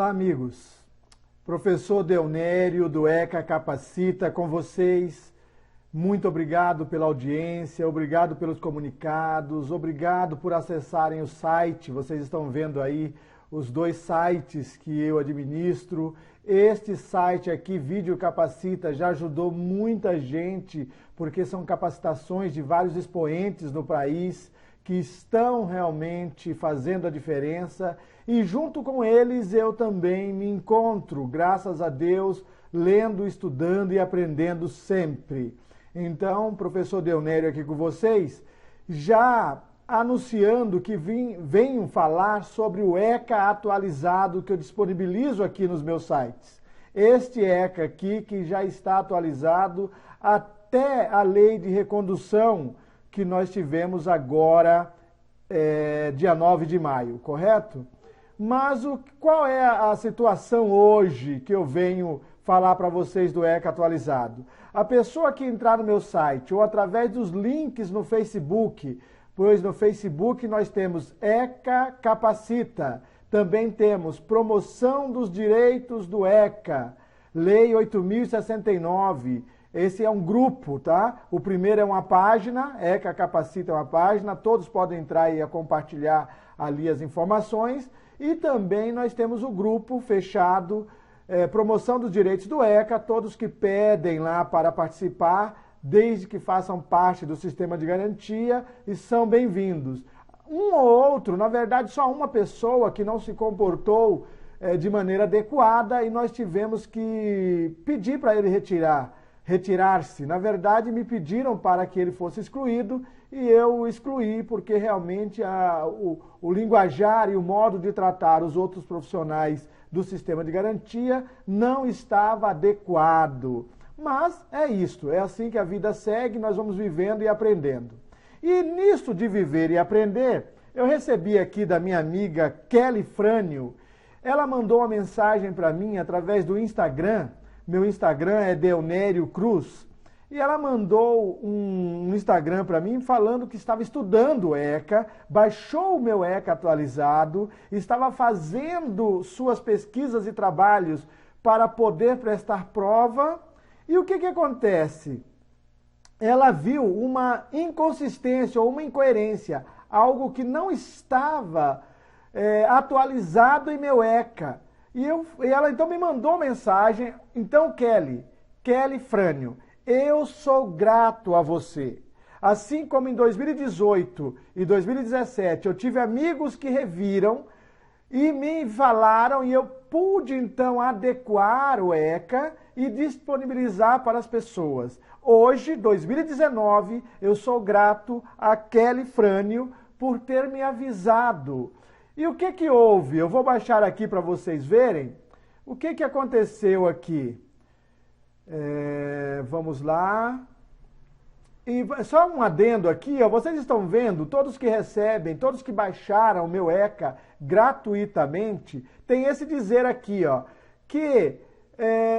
Olá, amigos. Professor Deonério do ECA Capacita com vocês. Muito obrigado pela audiência, obrigado pelos comunicados, obrigado por acessarem o site. Vocês estão vendo aí os dois sites que eu administro. Este site aqui, Vídeo Capacita, já ajudou muita gente, porque são capacitações de vários expoentes no país que estão realmente fazendo a diferença. E junto com eles eu também me encontro, graças a Deus, lendo, estudando e aprendendo sempre. Então, professor Deonério aqui com vocês, já anunciando que venho falar sobre o ECA atualizado que eu disponibilizo aqui nos meus sites. Este ECA aqui que já está atualizado até a lei de recondução que nós tivemos agora, dia 9 de maio, correto? Mas qual é a situação hoje que eu venho falar para vocês do ECA atualizado? A pessoa que entrar no meu site ou através dos links no Facebook, pois no Facebook nós temos ECA Capacita, também temos Promoção dos Direitos do ECA, Lei 8.069, esse é um grupo, tá? O primeiro é uma página, ECA Capacita é uma página, todos podem entrar e compartilhar ali as informações. E também nós temos o grupo fechado, Promoção dos Direitos do ECA, todos que pedem lá para participar, desde que façam parte do sistema de garantia, e são bem-vindos. Um ou outro, na verdade só uma pessoa que não se comportou de maneira adequada e nós tivemos que pedir para ele retirar-se. Na verdade, me pediram para que ele fosse excluído e eu o excluí porque realmente o linguajar e o modo de tratar os outros profissionais do sistema de garantia não estava adequado. Mas é isto, é assim que a vida segue, nós vamos vivendo e aprendendo. E nisto de viver e aprender, eu recebi aqui da minha amiga Kelly Frânio, ela mandou uma mensagem para mim através do Instagram. Meu Instagram é Deonério Cruz. E ela mandou um Instagram para mim falando que estava estudando o ECA, baixou o meu ECA atualizado, estava fazendo suas pesquisas e trabalhos para poder prestar prova. E o que acontece? Ela viu uma inconsistência ou uma incoerência, algo que não estava atualizado em meu ECA. E ela então me mandou mensagem. Então, Kelly Frânio, eu sou grato a você. Assim como em 2018 e 2017 eu tive amigos que reviram e me falaram e eu pude então adequar o ECA e disponibilizar para as pessoas. Hoje, 2019, eu sou grato a Kelly Frânio por ter me avisado. E o que houve? Eu vou baixar aqui para vocês verem o que aconteceu aqui. Vamos lá. E só um adendo aqui, ó, vocês estão vendo, todos que recebem, todos que baixaram o meu ECA gratuitamente, tem esse dizer aqui, ó, que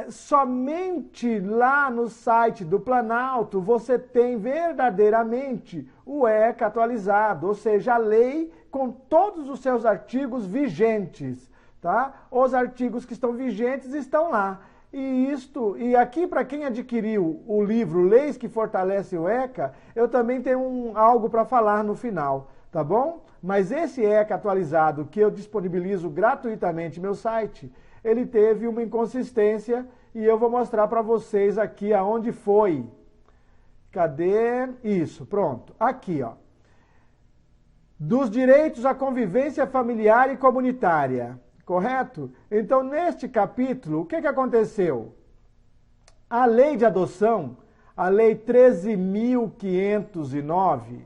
somente lá no site do Planalto você tem verdadeiramente o ECA atualizado, ou seja, a lei com todos os seus artigos vigentes, tá? Os artigos que estão vigentes estão lá. E aqui, para quem adquiriu o livro Leis que Fortalecem o ECA, eu também tenho algo para falar no final, tá bom? Mas esse ECA atualizado que eu disponibilizo gratuitamente no meu site, ele teve uma inconsistência e eu vou mostrar para vocês aqui aonde foi. Cadê? Isso, pronto. Aqui, ó. Dos direitos à convivência familiar e comunitária. Correto? Então, neste capítulo, o que aconteceu? A lei de adoção, a lei 13.509,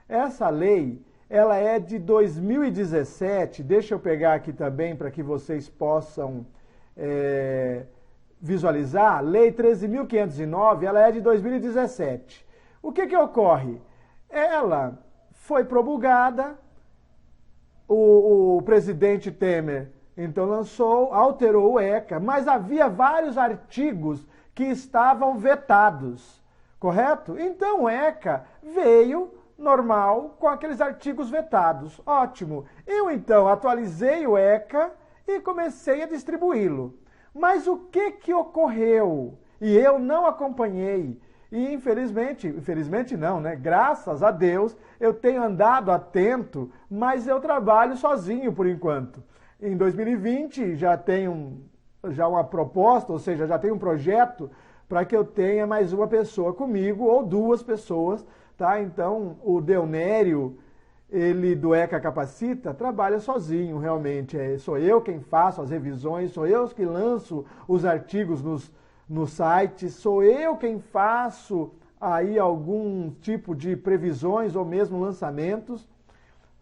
essa lei, ela é de 2017, deixa eu pegar aqui também para que vocês possam visualizar, lei 13.509, ela é de 2017. O que ocorre? Ela foi promulgada, o presidente Temer então alterou o ECA, mas havia vários artigos que estavam vetados, correto? Então o ECA veio normal com aqueles artigos vetados. Ótimo. Eu então atualizei o ECA e comecei a distribuí-lo. Mas o que ocorreu? E eu não acompanhei. E infelizmente não, né? Graças a Deus eu tenho andado atento, mas eu trabalho sozinho por enquanto. Em 2020 já tenho uma proposta, ou seja, já tenho um projeto para que eu tenha mais uma pessoa comigo ou duas pessoas, tá? Então o Deonério, ele do ECA Capacita, trabalha sozinho realmente. Sou eu quem faço as revisões, sou eu que lanço os artigos no site, sou eu quem faço aí algum tipo de previsões ou mesmo lançamentos,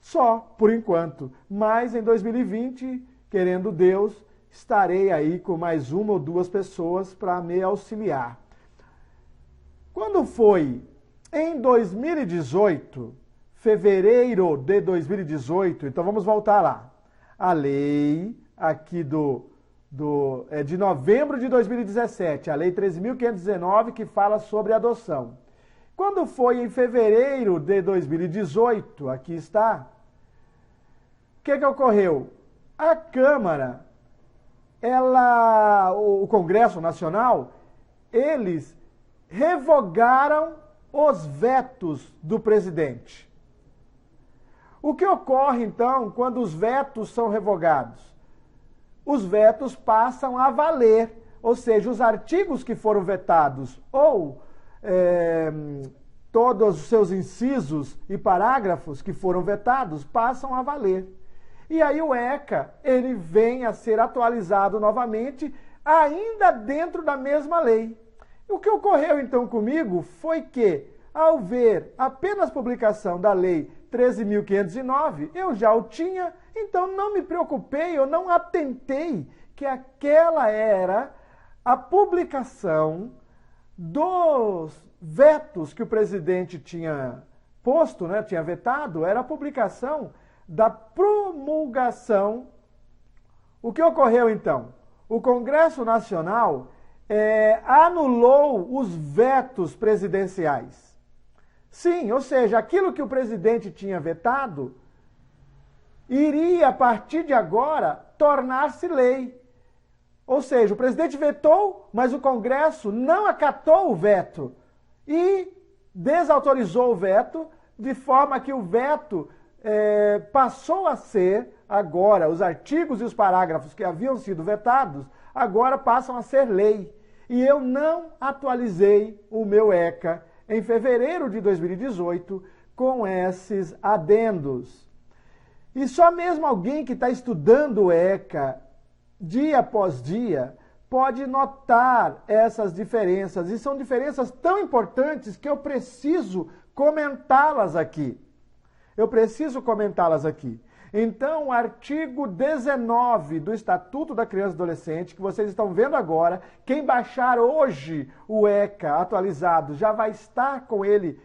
só por enquanto. Mas em 2020, querendo Deus, estarei aí com mais uma ou duas pessoas para me auxiliar. Quando foi em 2018, fevereiro de 2018, então vamos voltar lá. A lei aqui de novembro de 2017, a lei 13.519, que fala sobre adoção. Quando foi em fevereiro de 2018, aqui está, o que ocorreu? A Câmara, o Congresso Nacional, eles revogaram os vetos do presidente. O que ocorre, então, quando os vetos são revogados? Os vetos passam a valer, ou seja, os artigos que foram vetados ou todos os seus incisos e parágrafos que foram vetados passam a valer. E aí o ECA, ele vem a ser atualizado novamente, ainda dentro da mesma lei. O que ocorreu então comigo foi que, ao ver apenas a publicação da lei 13.509, eu já o tinha, então não me preocupei, eu não atentei que aquela era a publicação dos vetos que o presidente tinha posto, né, tinha vetado, era a publicação da promulgação. O que ocorreu então? O Congresso Nacional anulou os vetos presidenciais. Sim, ou seja, aquilo que o presidente tinha vetado iria, a partir de agora, tornar-se lei. Ou seja, o presidente vetou, mas o Congresso não acatou o veto e desautorizou o veto, de forma que o veto passou a ser, agora, os artigos e os parágrafos que haviam sido vetados, agora passam a ser lei. E eu não atualizei o meu ECA em fevereiro de 2018 com esses adendos. E só mesmo alguém que está estudando o ECA dia após dia pode notar essas diferenças. E são diferenças tão importantes que eu preciso comentá-las aqui. Então, o artigo 19 do Estatuto da Criança e Adolescente, que vocês estão vendo agora, quem baixar hoje o ECA atualizado já vai estar com ele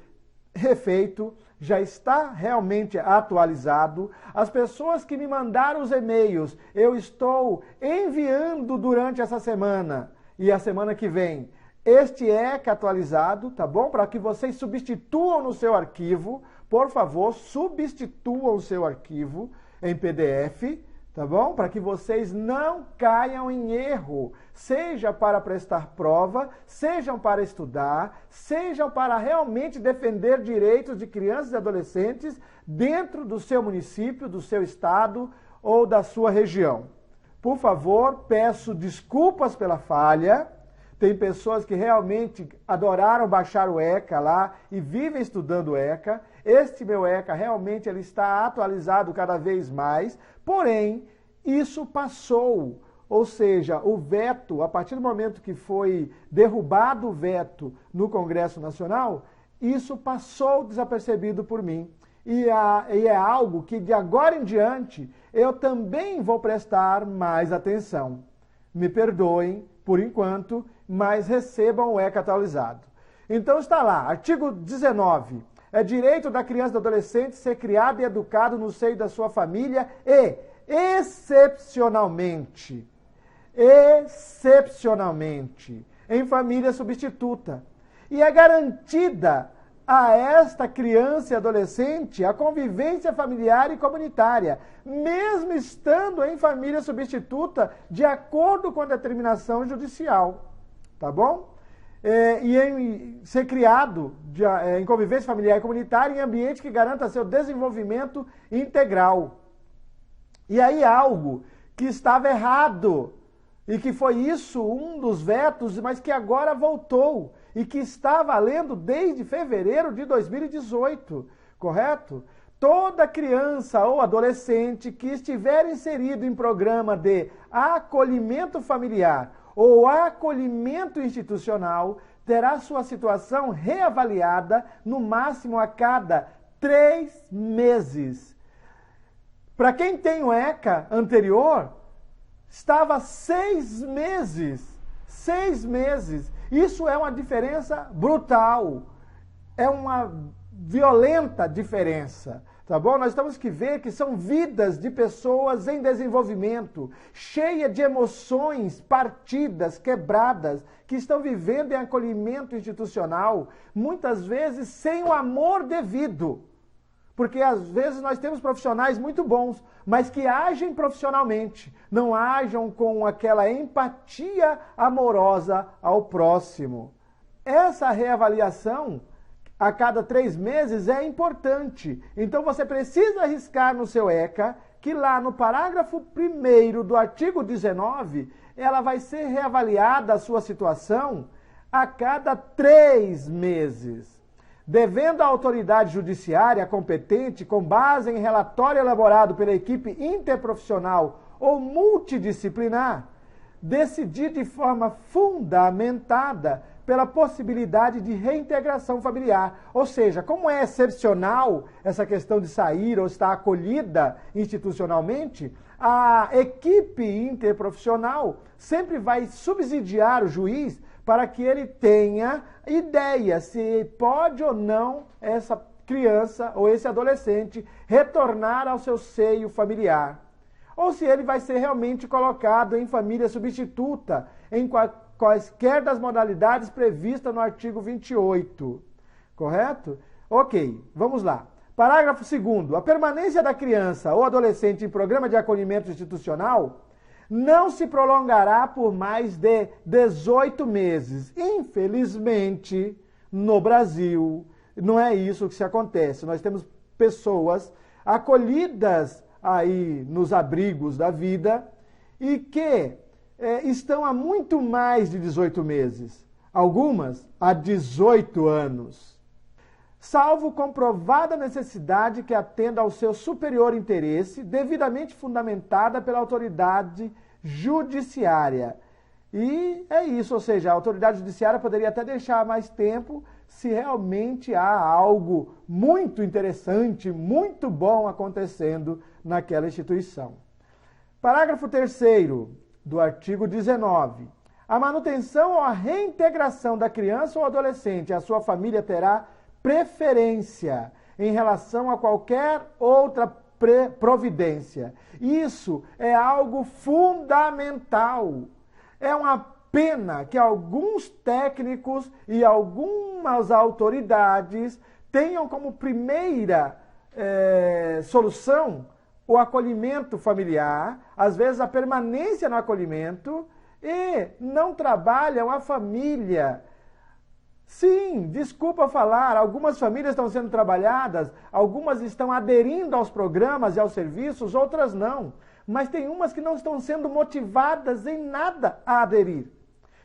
refeito, já está realmente atualizado. As pessoas que me mandaram os e-mails, eu estou enviando durante essa semana e a semana que vem este ECA atualizado, tá bom? Para que vocês substituam no seu arquivo. Por favor, substituam o seu arquivo em PDF, tá bom? Para que vocês não caiam em erro, seja para prestar prova, sejam para estudar, sejam para realmente defender direitos de crianças e adolescentes dentro do seu município, do seu estado ou da sua região. Por favor, peço desculpas pela falha. Tem pessoas que realmente adoraram baixar o ECA lá e vivem estudando o ECA. Este meu ECA realmente ele está atualizado cada vez mais, porém, isso passou. Ou seja, o veto, a partir do momento que foi derrubado o veto no Congresso Nacional, isso passou desapercebido por mim. E é algo que de agora em diante eu também vou prestar mais atenção. Me perdoem por enquanto, mas recebam o ECA atualizado. Então está lá, artigo 19. É direito da criança e do adolescente ser criado e educado no seio da sua família e, excepcionalmente, em família substituta. E é garantida a esta criança e adolescente a convivência familiar e comunitária, mesmo estando em família substituta, de acordo com a determinação judicial. Tá bom? E em ser criado em convivência familiar e comunitária em ambiente que garanta seu desenvolvimento integral. E aí algo que estava errado, e que foi isso um dos vetos, mas que agora voltou, e que está valendo desde fevereiro de 2018, correto? Toda criança ou adolescente que estiver inserido em programa de acolhimento familiar ou acolhimento institucional terá sua situação reavaliada no máximo a cada 3 meses. Para quem tem o ECA anterior, estava 6 meses. 6 meses. Isso é uma diferença brutal. É uma violenta diferença. Tá bom? Nós temos que ver que são vidas de pessoas em desenvolvimento, cheia de emoções partidas, quebradas, que estão vivendo em acolhimento institucional, muitas vezes sem o amor devido. Porque às vezes nós temos profissionais muito bons, mas que agem profissionalmente, não ajam com aquela empatia amorosa ao próximo. Essa reavaliação a cada 3 meses é importante. Então você precisa arriscar no seu ECA que lá no parágrafo 1º do artigo 19, ela vai ser reavaliada a sua situação a cada 3 meses. Devendo a autoridade judiciária competente, com base em relatório elaborado pela equipe interprofissional ou multidisciplinar, decidir de forma fundamentada pela possibilidade de reintegração familiar. Ou seja, como é excepcional essa questão de sair ou estar acolhida institucionalmente, a equipe interprofissional sempre vai subsidiar o juiz para que ele tenha ideia se pode ou não essa criança ou esse adolescente retornar ao seu seio familiar. Ou se ele vai ser realmente colocado em família substituta, em quaisquer das modalidades previstas no artigo 28. Correto? Ok, vamos lá. Parágrafo 2º. A permanência da criança ou adolescente em programa de acolhimento institucional não se prolongará por mais de 18 meses. Infelizmente, no Brasil, não é isso que se acontece. Nós temos pessoas acolhidas aí nos abrigos da vida e que estão há muito mais de 18 meses. Algumas há 18 anos. Salvo comprovada necessidade que atenda ao seu superior interesse, devidamente fundamentada pela autoridade judiciária. E é isso, ou seja, a autoridade judiciária poderia até deixar mais tempo se realmente há algo muito interessante, muito bom acontecendo naquela instituição. Parágrafo 3º do artigo 19. A manutenção ou a reintegração da criança ou adolescente à sua família terá preferência em relação a qualquer outra providência. Isso é algo fundamental. É uma pena que alguns técnicos e algumas autoridades tenham como primeira solução o acolhimento familiar, às vezes a permanência no acolhimento, e não trabalham a família. Sim, desculpa falar, algumas famílias estão sendo trabalhadas, algumas estão aderindo aos programas e aos serviços, outras não. Mas tem umas que não estão sendo motivadas em nada a aderir.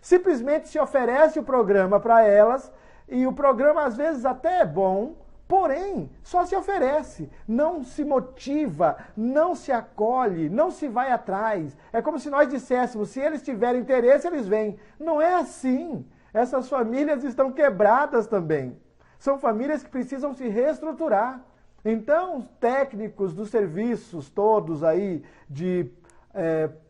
Simplesmente se oferece o programa para elas, e o programa às vezes até é bom, porém, só se oferece, não se motiva, não se acolhe, não se vai atrás. É como se nós disséssemos, se eles tiverem interesse, eles vêm. Não é assim. Essas famílias estão quebradas também. São famílias que precisam se reestruturar. Então, os técnicos dos serviços todos aí de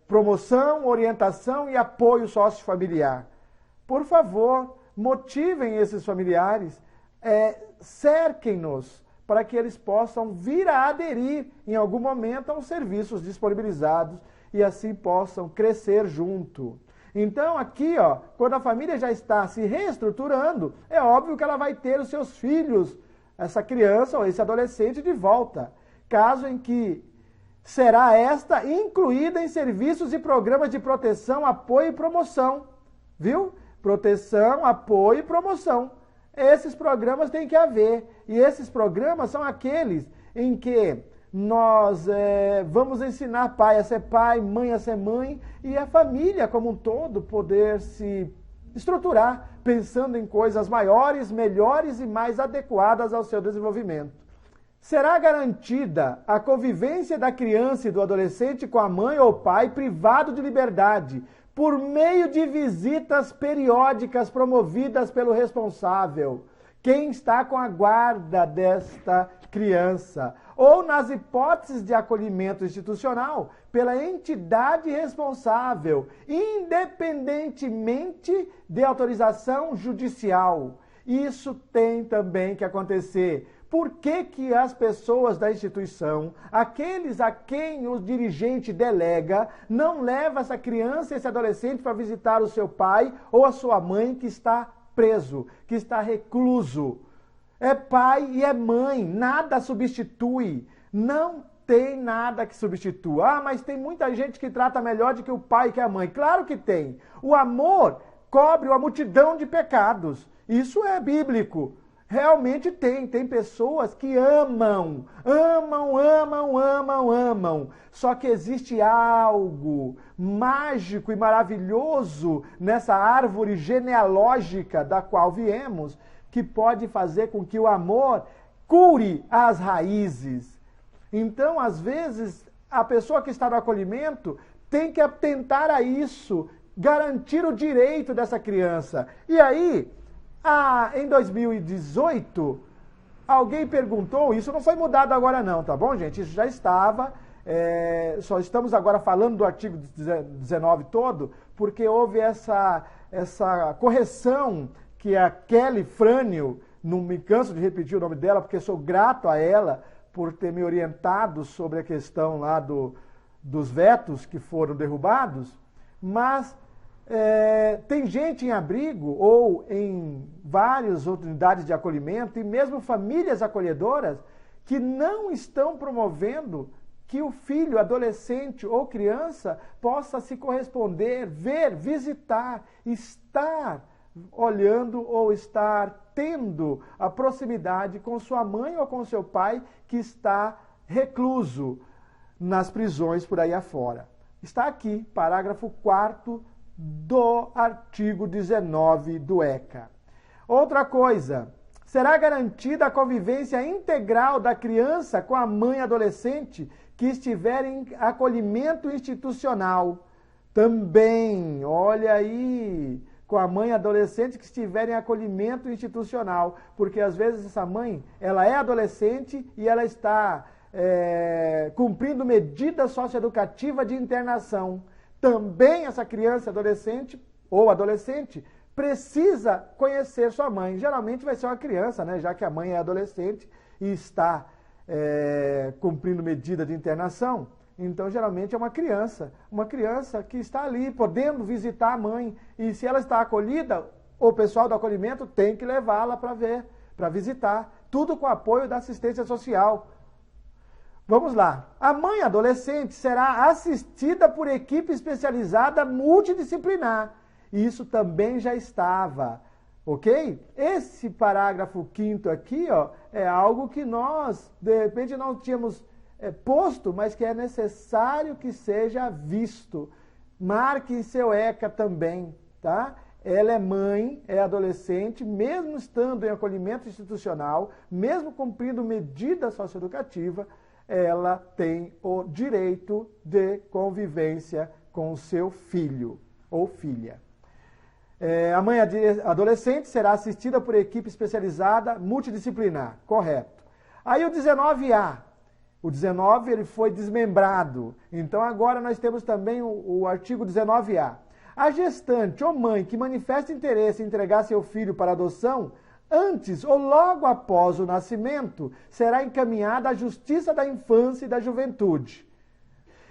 promoção, orientação e apoio sociofamiliar, por favor, motivem esses familiares, cerquem-nos para que eles possam vir a aderir em algum momento aos serviços disponibilizados e assim possam crescer junto. Então, aqui, ó, quando a família já está se reestruturando, é óbvio que ela vai ter os seus filhos, essa criança ou esse adolescente de volta. Caso em que será esta incluída em serviços e programas de proteção, apoio e promoção. Viu? Proteção, apoio e promoção. Esses programas têm que haver. E esses programas são aqueles em que nós vamos ensinar pai a ser pai, mãe a ser mãe, e a família como um todo poder se estruturar, pensando em coisas maiores, melhores e mais adequadas ao seu desenvolvimento. Será garantida a convivência da criança e do adolescente com a mãe ou pai privado de liberdade, por meio de visitas periódicas promovidas pelo responsável, quem está com a guarda desta criança, ou nas hipóteses de acolhimento institucional, pela entidade responsável, independentemente de autorização judicial. Isso tem também que acontecer. Por que que as pessoas da instituição, aqueles a quem o dirigente delega, não leva essa criança, esse adolescente para visitar o seu pai ou a sua mãe que está preso, que está recluso? É pai e é mãe, nada substitui, não tem nada que substitua. Ah, mas tem muita gente que trata melhor do que o pai e que a mãe. Claro que tem. O amor cobre uma multidão de pecados. Isso é bíblico. Realmente tem pessoas que amam. Só que existe algo mágico e maravilhoso nessa árvore genealógica da qual viemos, que pode fazer com que o amor cure as raízes. Então, às vezes, a pessoa que está no acolhimento tem que atentar a isso, garantir o direito dessa criança. E aí, em 2018, alguém perguntou, isso não foi mudado agora não, tá bom, gente? Isso já estava, só estamos agora falando do artigo 19 todo, porque houve essa correção que a Kelly Frânio, não me canso de repetir o nome dela, porque sou grato a ela por ter me orientado sobre a questão lá dos vetos que foram derrubados, mas tem gente em abrigo ou em várias unidades de acolhimento e mesmo famílias acolhedoras que não estão promovendo que o filho, adolescente ou criança possa se corresponder, ver, visitar, estar olhando ou estar tendo a proximidade com sua mãe ou com seu pai que está recluso nas prisões por aí afora. Está aqui, parágrafo 4º do artigo 19 do ECA. Outra coisa, será garantida a convivência integral da criança com a mãe adolescente que estiver em acolhimento institucional. Também, olha aí, com a mãe adolescente que estiver em acolhimento institucional, porque às vezes essa mãe, ela é adolescente e ela está cumprindo medida socioeducativa de internação. Também essa criança, adolescente ou adolescente, precisa conhecer sua mãe. Geralmente vai ser uma criança, né? Já que a mãe é adolescente e está cumprindo medida de internação. Então, geralmente é uma criança que está ali, podendo visitar a mãe. E se ela está acolhida, o pessoal do acolhimento tem que levá-la para ver, para visitar. Tudo com apoio da assistência social. Vamos lá. A mãe adolescente será assistida por equipe especializada multidisciplinar. Isso também já estava, ok? Esse parágrafo 5º aqui, ó, é algo que nós, de repente, não tínhamos posto, mas que é necessário que seja visto. Marque em seu ECA também, tá? Ela é mãe, é adolescente, mesmo estando em acolhimento institucional, mesmo cumprindo medida socioeducativa, ela tem o direito de convivência com o seu filho ou filha. A mãe adolescente será assistida por equipe especializada multidisciplinar, correto. Aí o 19A. O 19 ele foi desmembrado. Então agora nós temos também o artigo 19A. A gestante ou mãe que manifesta interesse em entregar seu filho para adoção, antes ou logo após o nascimento, será encaminhada à Justiça da Infância e da Juventude.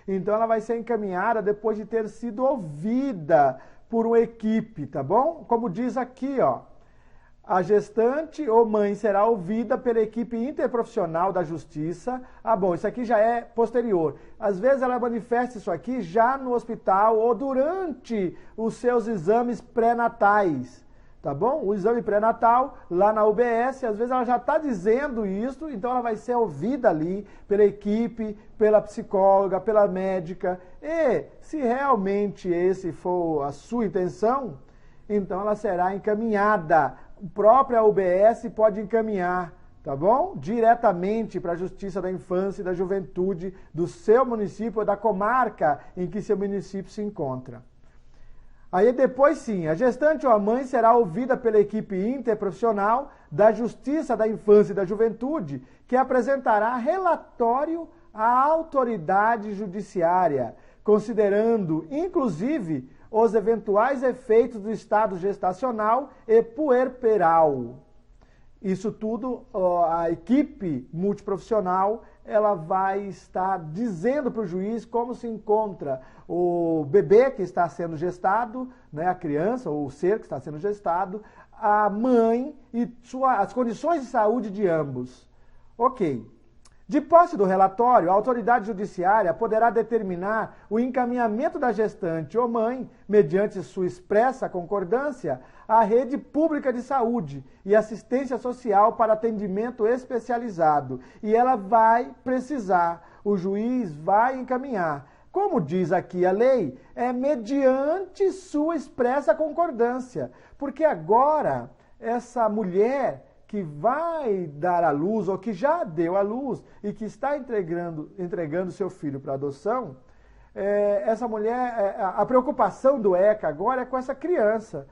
Então ela vai ser encaminhada depois de ter sido ouvida por uma equipe, tá bom? Como diz aqui, ó, a gestante ou mãe será ouvida pela equipe interprofissional da justiça. Ah, bom, isso aqui já é posterior. Às vezes ela manifesta isso aqui já no hospital ou durante os seus exames pré-natais, tá bom? O exame pré-natal lá na UBS, às vezes ela já está dizendo isso, então ela vai ser ouvida ali pela equipe, pela psicóloga, pela médica. E se realmente esse for a sua intenção, então ela será encaminhada. A própria UBS pode encaminhar, tá bom? Diretamente para a Justiça da Infância e da Juventude do seu município ou da comarca em que seu município se encontra. Aí depois sim, a gestante ou a mãe será ouvida pela equipe interprofissional da Justiça da Infância e da Juventude, que apresentará relatório à autoridade judiciária, considerando, inclusive, os eventuais efeitos do estado gestacional e puerperal. Isso tudo, a equipe multiprofissional, ela vai estar dizendo para o juiz como se encontra o bebê que está sendo gestado, né, a criança ou o ser que está sendo gestado, a mãe e as condições de saúde de ambos. Ok. De posse do relatório, a autoridade judiciária poderá determinar o encaminhamento da gestante ou mãe, mediante sua expressa concordância, à rede pública de saúde e assistência social para atendimento especializado. E ela vai precisar, o juiz vai encaminhar. Como diz aqui a lei, é mediante sua expressa concordância. Porque agora, essa mulher que vai dar à luz, ou que já deu à luz, e que está entregando seu filho para adoção, essa mulher, a preocupação do ECA agora é com essa criança.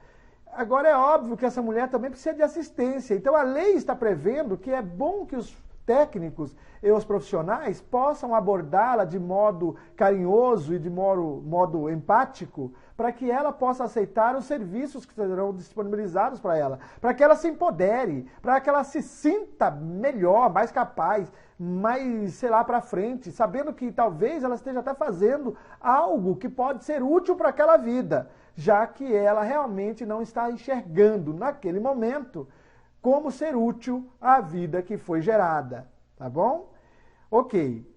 Agora é óbvio que essa mulher também precisa de assistência. Então a lei está prevendo que é bom que os técnicos e os profissionais possam abordá-la de modo carinhoso e de modo empático, para que ela possa aceitar os serviços que serão disponibilizados para ela, para que ela se empodere, para que ela se sinta melhor, mais capaz, mais, sei lá, para frente, sabendo que talvez ela esteja até fazendo algo que pode ser útil para aquela vida, já que ela realmente não está enxergando naquele momento como ser útil à vida que foi gerada, tá bom? Ok.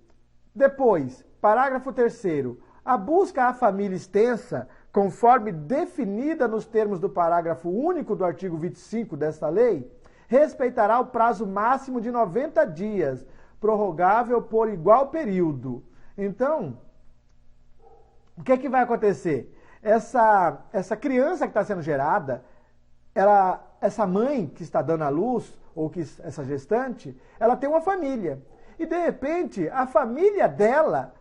Depois, parágrafo 3º. A busca à família extensa, conforme definida nos termos do parágrafo único do artigo 25 desta lei, respeitará o prazo máximo de 90 dias, prorrogável por igual período. Então, o que é que vai acontecer? Essa criança que está sendo gerada, essa mãe que está dando à luz, ou que essa gestante, ela tem uma família. E, de repente, a família dela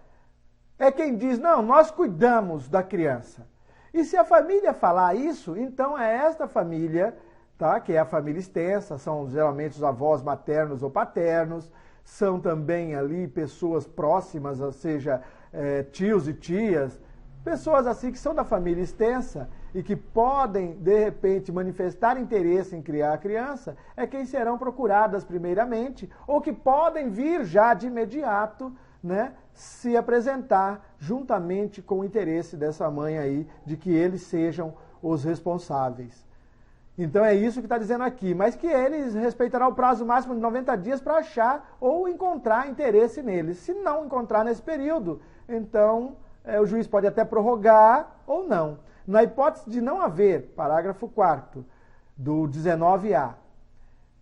é quem diz, não, nós cuidamos da criança. E se a família falar isso, então é esta família, tá, que é a família extensa, são geralmente os avós maternos ou paternos, são também ali pessoas próximas, ou seja, tios e tias, pessoas assim que são da família extensa e que podem, de repente, manifestar interesse em criar a criança, é quem serão procuradas primeiramente, ou que podem vir já de imediato, né, se apresentar juntamente com o interesse dessa mãe aí, de que eles sejam os responsáveis. Então é isso que está dizendo aqui, mas que eles respeitarão o prazo máximo de 90 dias para achar ou encontrar interesse neles. Se não encontrar nesse período, então o juiz pode até prorrogar ou não. Na hipótese de não haver, parágrafo 4º do 19A,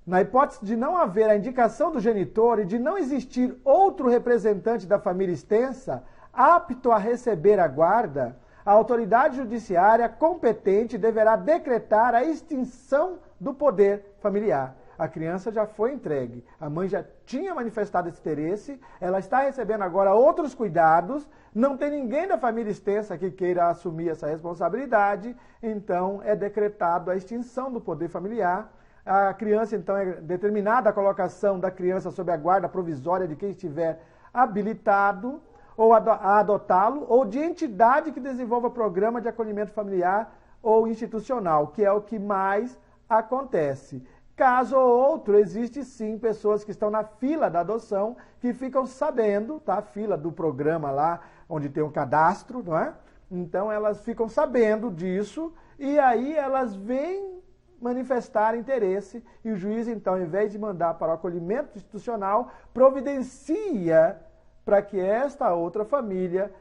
na hipótese de não haver a indicação do genitor e de não existir outro representante da família extensa apto a receber a guarda, a autoridade judiciária competente deverá decretar a extinção do poder familiar. A criança já foi entregue, a mãe já tinha manifestado esse interesse, ela está recebendo agora outros cuidados, não tem ninguém da família extensa que queira assumir essa responsabilidade, então é decretado a extinção do poder familiar. A criança, então, é determinada a colocação da criança sob a guarda provisória de quem estiver habilitado ou a adotá-lo, ou de entidade que desenvolva programa de acolhimento familiar ou institucional, que é o que mais acontece. Caso ou outro, existe sim pessoas que estão na fila da adoção, que ficam sabendo, tá? A fila do programa lá, onde tem um cadastro, não é? Então elas ficam sabendo disso e aí elas vêm manifestar interesse e o juiz, então, ao invés de mandar para o acolhimento institucional, providencia para que esta outra família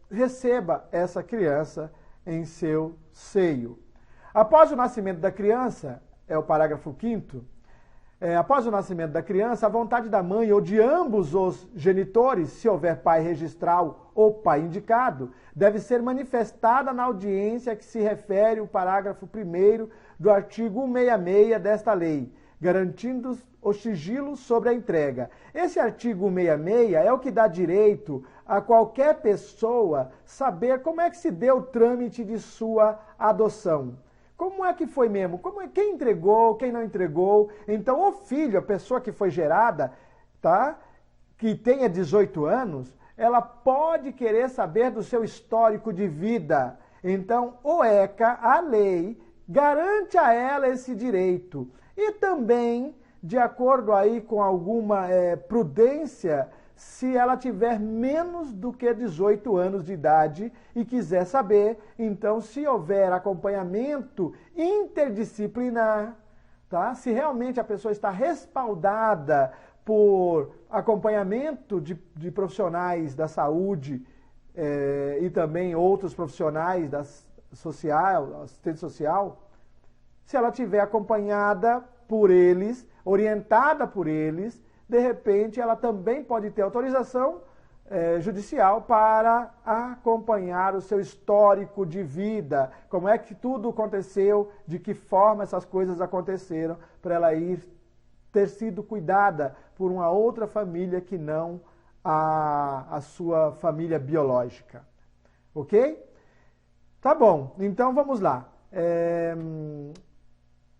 receba essa criança em seu seio. Após o nascimento da criança, é o parágrafo 5º, após o nascimento da criança, a vontade da mãe ou de ambos os genitores, se houver pai registral ou pai indicado, deve ser manifestada na audiência a que se refere o parágrafo 1º do artigo 166 desta lei, garantindo o sigilo sobre a entrega. Esse artigo 166 é o que dá direito a qualquer pessoa saber como é que se deu o trâmite de sua adoção. Como é que foi mesmo? Quem entregou, quem não entregou? Então, o filho, a pessoa que foi gerada, tá? Que tenha 18 anos, ela pode querer saber do seu histórico de vida. Então, o ECA, a lei, garante a ela esse direito. E também, de acordo aí com alguma prudência, se ela tiver menos do que 18 anos de idade e quiser saber, então, se houver acompanhamento interdisciplinar, tá? Se realmente a pessoa está respaldada por acompanhamento de profissionais da saúde e também outros profissionais da assistente social, se ela tiver acompanhada por eles, orientada por eles, de repente, ela também pode ter autorização judicial para acompanhar o seu histórico de vida, como é que tudo aconteceu, de que forma essas coisas aconteceram, para ela ter sido cuidada por uma outra família que não a sua família biológica. Ok? Tá bom, então vamos lá.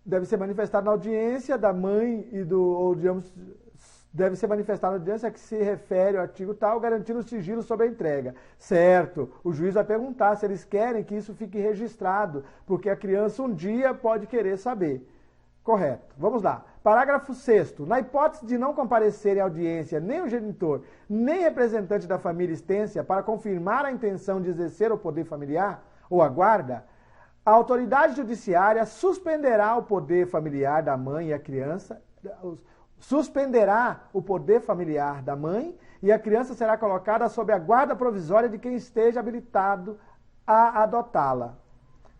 Deve ser manifestado na audiência da mãe e ou digamos, deve ser manifestada na audiência a que se refere o artigo tal, garantindo o sigilo sobre a entrega. Certo, o juiz vai perguntar se eles querem que isso fique registrado, porque a criança um dia pode querer saber. Correto, vamos lá. Parágrafo 6º. Na hipótese de não comparecerem à audiência nem o genitor, nem representante da família extensa para confirmar a intenção de exercer o poder familiar ou a guarda, a autoridade judiciária suspenderá o poder familiar da mãe e a criança, suspenderá o poder familiar da mãe e a criança será colocada sob a guarda provisória de quem esteja habilitado a adotá-la.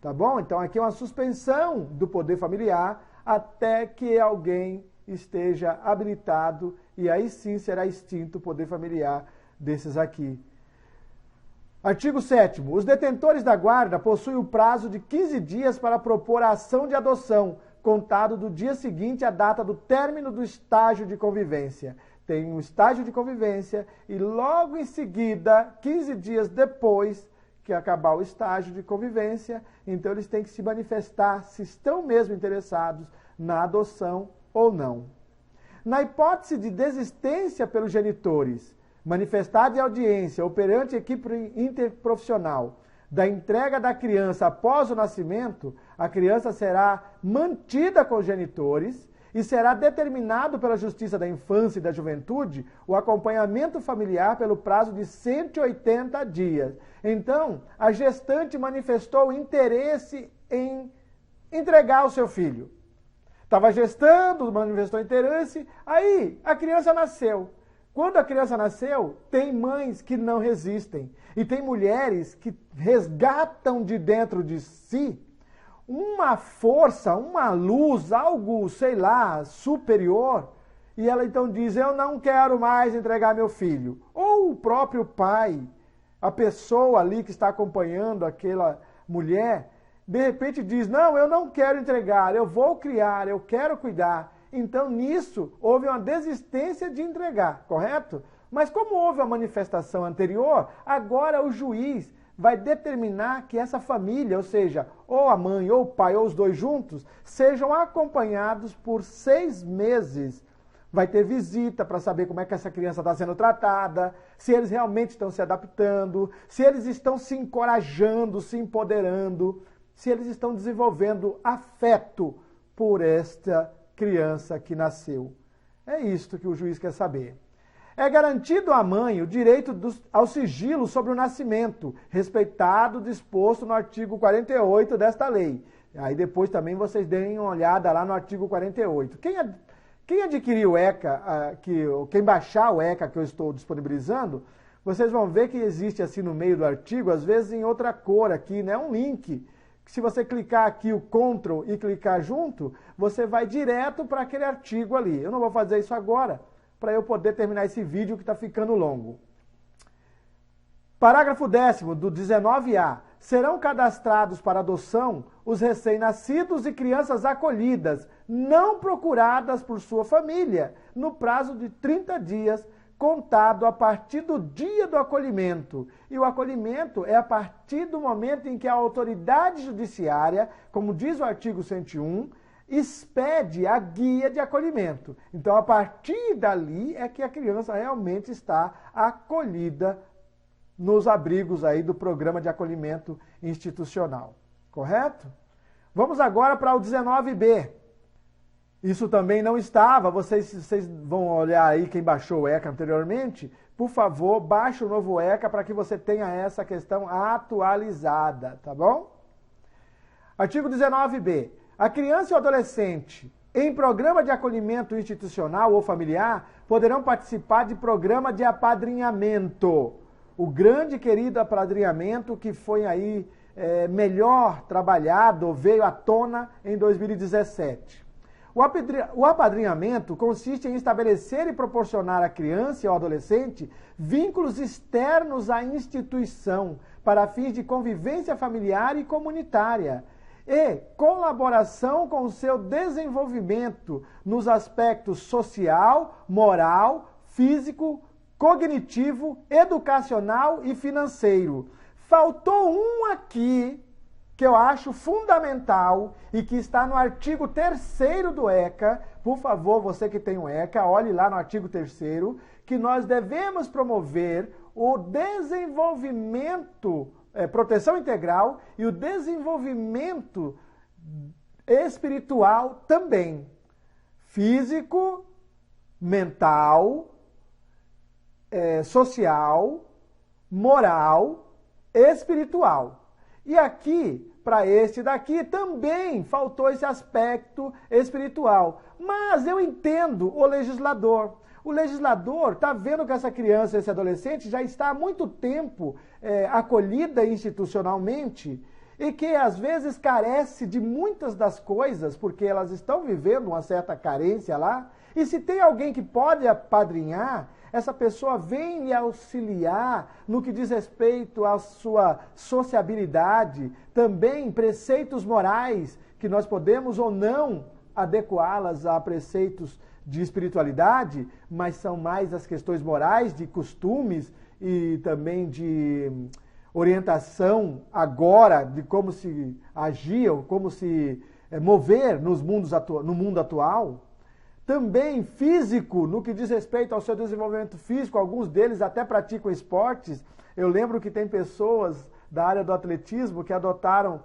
Tá bom? Então aqui é uma suspensão do poder familiar até que alguém esteja habilitado e aí sim será extinto o poder familiar desses aqui. Artigo 7º. Os detentores da guarda possuem o prazo de 15 dias para propor a ação de adoção, contado do dia seguinte à data do término do estágio de convivência. Tem um estágio de convivência e logo em seguida, 15 dias depois que acabar o estágio de convivência, então eles têm que se manifestar se estão mesmo interessados na adoção ou não. Na hipótese de desistência pelos genitores, manifestada em audiência ou perante equipe interprofissional, da entrega da criança após o nascimento, a criança será mantida com os genitores e será determinado pela Justiça da Infância e da Juventude o acompanhamento familiar pelo prazo de 180 dias. Então, a gestante manifestou interesse em entregar o seu filho. Estava gestando, manifestou interesse, aí a criança nasceu. Quando a criança nasceu, tem mães que não resistem e tem mulheres que resgatam de dentro de si uma força, uma luz, algo, sei lá, superior, e ela então diz, eu não quero mais entregar meu filho. Ou o próprio pai, a pessoa ali que está acompanhando aquela mulher, de repente diz, não, eu não quero entregar, eu vou criar, eu quero cuidar. Então, nisso, houve uma desistência de entregar, correto? Mas como houve a manifestação anterior, agora o juiz vai determinar que essa família, ou seja, ou a mãe, ou o pai, ou os dois juntos, sejam acompanhados por 6 meses. Vai ter visita para saber como é que essa criança está sendo tratada, se eles realmente estão se adaptando, se eles estão se encorajando, se empoderando, se eles estão desenvolvendo afeto por esta criança que nasceu. É isto que o juiz quer saber. É garantido à mãe o direito ao sigilo sobre o nascimento, respeitado, disposto no artigo 48 desta lei. Aí depois também vocês deem uma olhada lá no artigo 48. Quem adquirir o ECA, quem baixar o ECA que eu estou disponibilizando, vocês vão ver que existe assim no meio do artigo, às vezes em outra cor aqui, né? Um link. Se você clicar aqui o Ctrl e clicar junto, você vai direto para aquele artigo ali. Eu não vou fazer isso agora, para eu poder terminar esse vídeo que está ficando longo. Parágrafo 10º do 19A. Serão cadastrados para adoção os recém-nascidos e crianças acolhidas, não procuradas por sua família, no prazo de 30 dias, contado a partir do dia do acolhimento. E o acolhimento é a partir do momento em que a autoridade judiciária, como diz o artigo 101, expede a guia de acolhimento. Então, a partir dali é que a criança realmente está acolhida nos abrigos aí do programa de acolhimento institucional. Correto? Vamos agora para o 19B. Isso também não estava, vocês vão olhar aí quem baixou o ECA anteriormente, por favor, baixe o novo ECA para que você tenha essa questão atualizada, tá bom? Artigo 19B. A criança e o adolescente em programa de acolhimento institucional ou familiar poderão participar de programa de apadrinhamento. O grande e querido apadrinhamento que foi aí melhor trabalhado, veio à tona em 2017. O apadrinhamento consiste em estabelecer e proporcionar à criança e ao adolescente vínculos externos à instituição para fins de convivência familiar e comunitária e colaboração com o seu desenvolvimento nos aspectos social, moral, físico, cognitivo, educacional e financeiro. Faltou um aqui que eu acho fundamental e que está no artigo 3º do ECA. Por favor, você que tem o ECA, olhe lá no artigo 3º, que nós devemos promover o desenvolvimento, proteção integral e o desenvolvimento espiritual também. Físico, mental, social, moral, espiritual. E aqui, para este daqui, também faltou esse aspecto espiritual. Mas eu entendo o legislador. O legislador está vendo que essa criança, esse adolescente, já está há muito tempo acolhida institucionalmente e que às vezes carece de muitas das coisas, porque elas estão vivendo uma certa carência lá. E se tem alguém que pode apadrinhar, essa pessoa vem lhe auxiliar no que diz respeito à sua sociabilidade, também preceitos morais, que nós podemos ou não adequá-las a preceitos de espiritualidade, mas são mais as questões morais, de costumes e também de orientação agora, de como se agir, como se mover no mundo atual. Também físico, no que diz respeito ao seu desenvolvimento físico, alguns deles até praticam esportes. Eu lembro que tem pessoas da área do atletismo que adotaram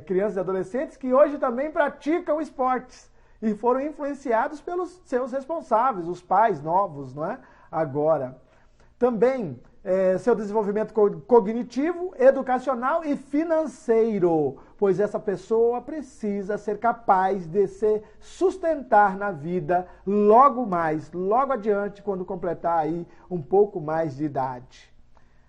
crianças e adolescentes que hoje também praticam esportes e foram influenciados pelos seus responsáveis, os pais novos, não é? Agora. Também seu desenvolvimento cognitivo, educacional e financeiro, pois essa pessoa precisa ser capaz de se sustentar na vida logo adiante, quando completar aí um pouco mais de idade.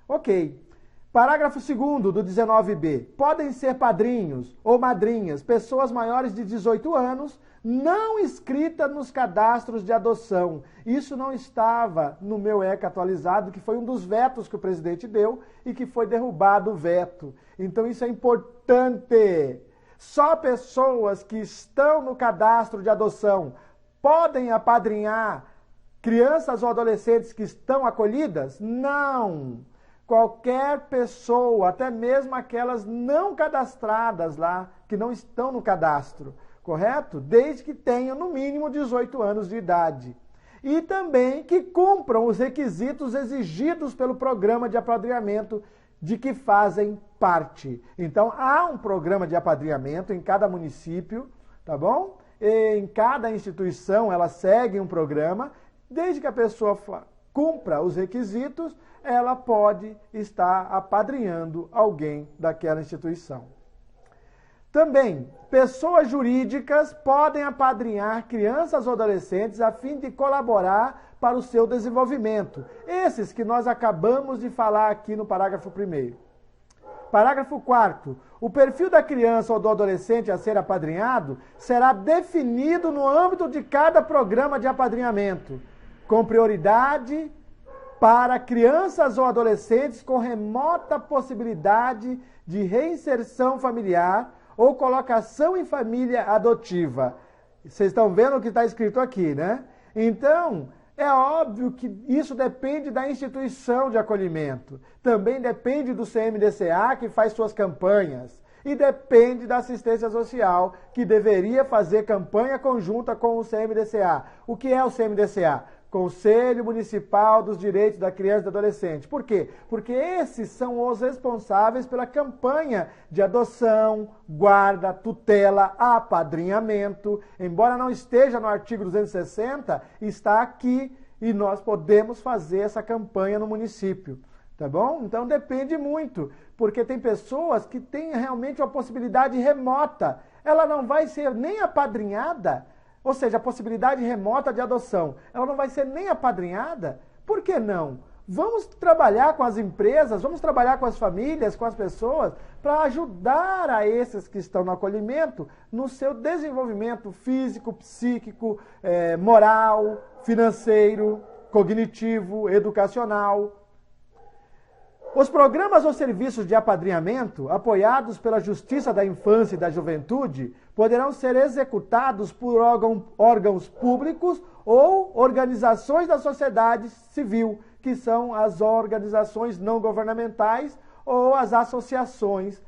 Ok. Parágrafo 2º do 19B. Podem ser padrinhos ou madrinhas pessoas maiores de 18 anos, não inscritas nos cadastros de adoção. Isso não estava no meu ECA atualizado, que foi um dos vetos que o presidente deu e que foi derrubado o veto. Então isso é importante. Só pessoas que estão no cadastro de adoção podem apadrinhar crianças ou adolescentes que estão acolhidas? Não! Qualquer pessoa, até mesmo aquelas não cadastradas lá, que não estão no cadastro, correto? Desde que tenham no mínimo 18 anos de idade. E também que cumpram os requisitos exigidos pelo programa de apadrinhamento de que fazem parte. Então, há um programa de apadrinhamento em cada município, tá bom? E em cada instituição, ela segue um programa, desde que a pessoa cumpra os requisitos, ela pode estar apadrinhando alguém daquela instituição. Também, pessoas jurídicas podem apadrinhar crianças ou adolescentes a fim de colaborar para o seu desenvolvimento. Esses que nós acabamos de falar aqui no parágrafo 1º. Parágrafo 4º. O perfil da criança ou do adolescente a ser apadrinhado será definido no âmbito de cada programa de apadrinhamento, com prioridade para crianças ou adolescentes com remota possibilidade de reinserção familiar ou colocação em família adotiva. Vocês estão vendo o que está escrito aqui, né? Então, é óbvio que isso depende da instituição de acolhimento. Também depende do CMDCA, que faz suas campanhas. E depende da assistência social, que deveria fazer campanha conjunta com o CMDCA. O que é o CMDCA? Conselho Municipal dos Direitos da Criança e do Adolescente. Por quê? Porque esses são os responsáveis pela campanha de adoção, guarda, tutela, apadrinhamento. Embora não esteja no artigo 260, está aqui e nós podemos fazer essa campanha no município. Tá bom? Então depende muito, porque tem pessoas que têm realmente uma possibilidade remota. Ela não vai ser nem apadrinhada, ou seja, a possibilidade remota de adoção, ela não vai ser nem apadrinhada? Por que não? Vamos trabalhar com as empresas, vamos trabalhar com as famílias, com as pessoas, para ajudar a esses que estão no acolhimento no seu desenvolvimento físico, psíquico, moral, financeiro, cognitivo, educacional. Os programas ou serviços de apadrinhamento, apoiados pela Justiça da Infância e da Juventude, poderão ser executados por órgãos públicos ou organizações da sociedade civil, que são as organizações não governamentais ou as associações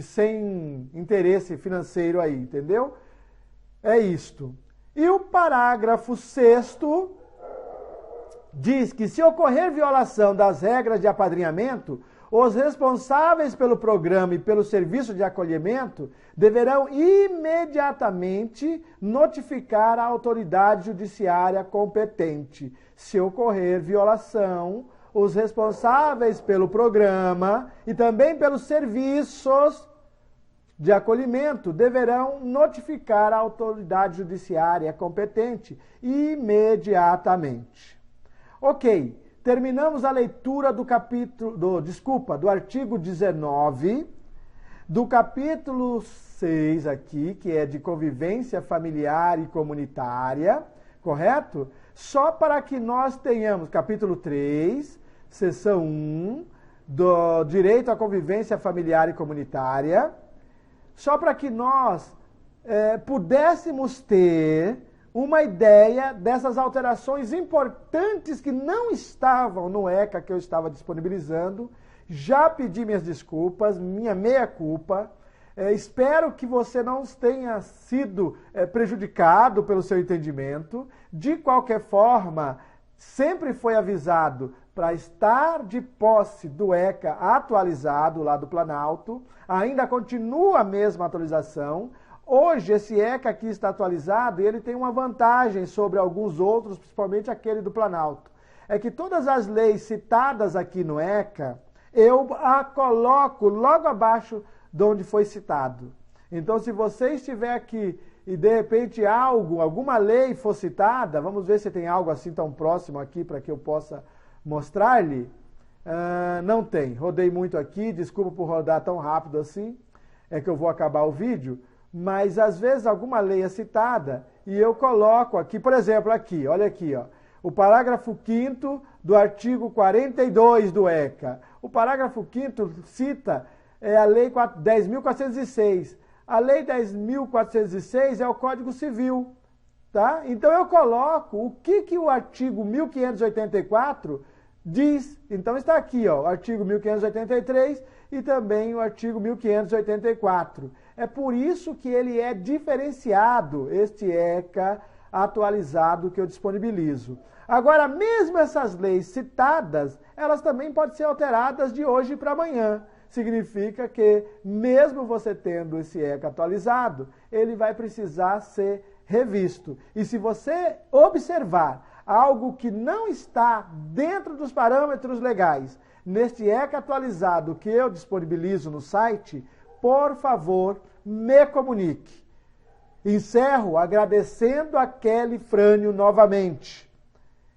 sem interesse financeiro aí, entendeu? É isto. E o parágrafo 6º diz que se ocorrer violação das regras de apadrinhamento, os responsáveis pelo programa e pelo serviço de acolhimento deverão imediatamente notificar a autoridade judiciária competente. Se ocorrer violação, os responsáveis pelo programa e também pelos serviços de acolhimento deverão notificar a autoridade judiciária competente imediatamente. Ok, terminamos a leitura do artigo 19, do capítulo 6 aqui, que é de convivência familiar e comunitária, correto? Só para que nós tenhamos capítulo 3, seção 1, do direito à convivência familiar e comunitária, só para que nós pudéssemos ter uma ideia dessas alterações importantes que não estavam no ECA que eu estava disponibilizando. Já pedi minhas desculpas, minha meia-culpa. Espero que você não tenha sido prejudicado pelo seu entendimento. De qualquer forma, sempre foi avisado para estar de posse do ECA atualizado lá do Planalto. Ainda continua a mesma atualização. Hoje, esse ECA aqui está atualizado e ele tem uma vantagem sobre alguns outros, principalmente aquele do Planalto. É que todas as leis citadas aqui no ECA, eu a coloco logo abaixo de onde foi citado. Então, se você estiver aqui e, de repente, alguma lei for citada, vamos ver se tem algo assim tão próximo aqui para que eu possa mostrar-lhe. Não tem. Rodei muito aqui, desculpa por rodar tão rápido assim, é que eu vou acabar o vídeo. Mas, às vezes, alguma lei é citada e eu coloco aqui, por exemplo, aqui, olha aqui, ó, o parágrafo 5º do artigo 42 do ECA. O parágrafo 5º cita a Lei 10.406. A Lei 10.406 é o Código Civil, tá? Então, eu coloco o que o artigo 1584 diz. Então, está aqui, ó, o artigo 1583 e também o artigo 1584. É por isso que ele é diferenciado, este ECA atualizado que eu disponibilizo. Agora, mesmo essas leis citadas, elas também podem ser alteradas de hoje para amanhã. Significa que, mesmo você tendo esse ECA atualizado, ele vai precisar ser revisto. E se você observar algo que não está dentro dos parâmetros legais, neste ECA atualizado que eu disponibilizo no site, por favor, me comunique. Encerro agradecendo a Kelly Frânio novamente.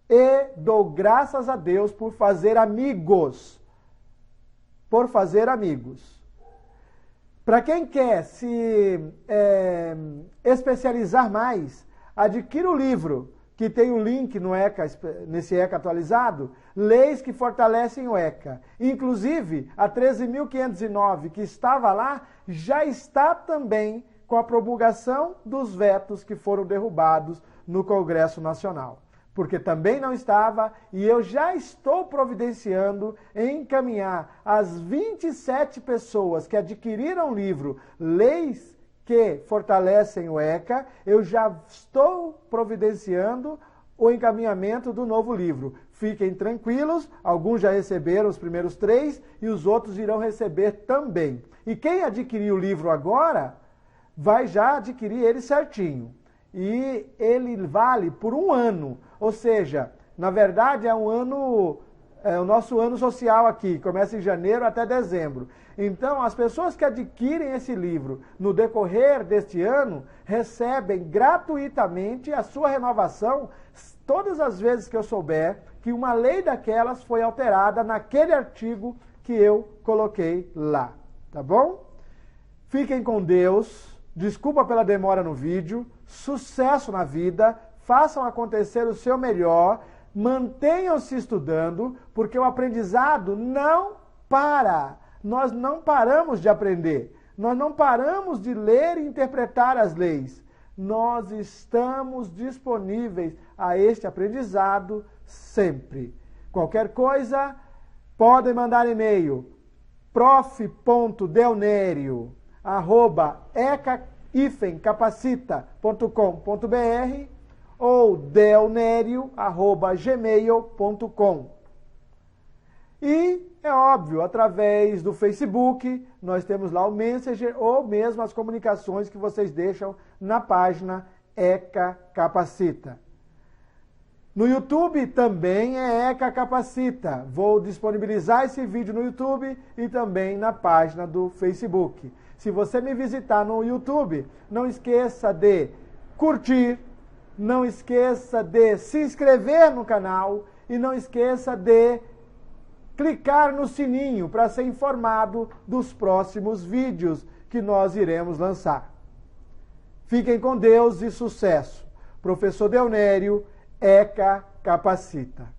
E dou graças a Deus por fazer amigos. Por fazer amigos. Para quem quer se especializar mais, adquira o livro, que tem o link no ECA, nesse ECA atualizado, Leis que Fortalecem o ECA. Inclusive, a 13.509 que estava lá, já está também com a promulgação dos vetos que foram derrubados no Congresso Nacional. Porque também não estava, e eu já estou providenciando em encaminhar as 27 pessoas que adquiriram o livro Leis que Fortalecem o ECA, eu já estou providenciando o encaminhamento do novo livro. Fiquem tranquilos, alguns já receberam os primeiros 3 e os outros irão receber também. E quem adquirir o livro agora, vai já adquirir ele certinho. E ele vale por 1 ano, ou seja, na verdade é o nosso ano social aqui, começa em janeiro até dezembro. Então, as pessoas que adquirem esse livro no decorrer deste ano, recebem gratuitamente a sua renovação todas as vezes que eu souber que uma lei daquelas foi alterada naquele artigo que eu coloquei lá, tá bom? Fiquem com Deus. Desculpa pela demora no vídeo, sucesso na vida, façam acontecer o seu melhor, mantenham-se estudando, porque o aprendizado não para. Nós não paramos de aprender, nós não paramos de ler e interpretar as leis. Nós estamos disponíveis a este aprendizado sempre. Qualquer coisa, podem mandar e-mail prof.deonerio@eca-capacita.com.br ou deonerio@gmail.com. E, é óbvio, através do Facebook, nós temos lá o Messenger ou mesmo as comunicações que vocês deixam na página ECA Capacita. No YouTube também é ECA Capacita. Vou disponibilizar esse vídeo no YouTube e também na página do Facebook. Se você me visitar no YouTube, não esqueça de curtir, não esqueça de se inscrever no canal e não esqueça de clicar no sininho para ser informado dos próximos vídeos que nós iremos lançar. Fiquem com Deus e sucesso. Professor Deonério, ECA Capacita.